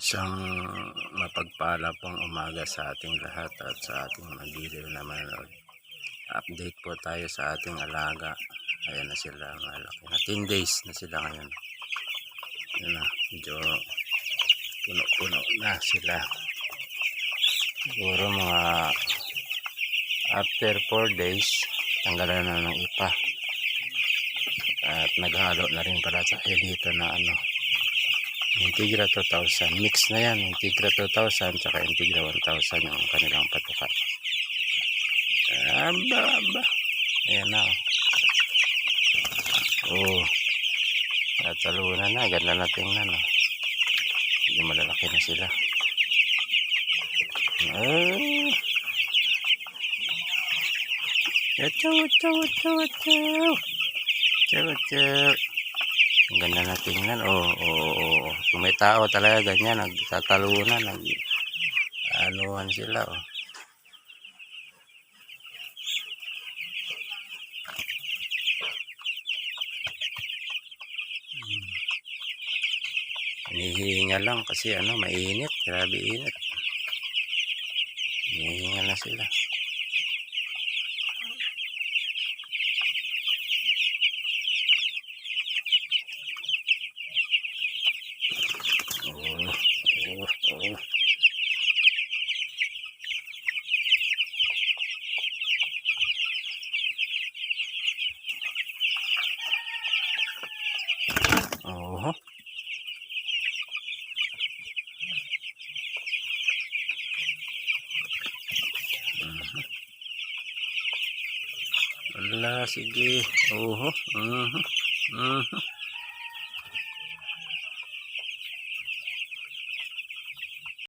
Isang mapagpala pong umaga sa ating lahat at sa ating magiliw na manonood. Update po tayo sa ating alaga. Ayan na sila, malaki na 10 days na sila ngayon. Ayan na, medyo puno-puno na sila. Siguro mga after 4 days tanggalan na ng ipa. At naghalo na rin pala tayo dito na Integra 2000, mix na yan, Integra 2000 tsaka Integra 1000 yung kanilang patuka. Aba. Ayan na. Talunan na, ganda na tingnan. Hindi malalaki na sila. Chow. Ang ganda na tingnan. Kung may tao talaga ganyan, nagtatalunan, anuhan sila. Hinihinga lang kasi mainit, grabe init. Hinihinga na sila. Wala, sige.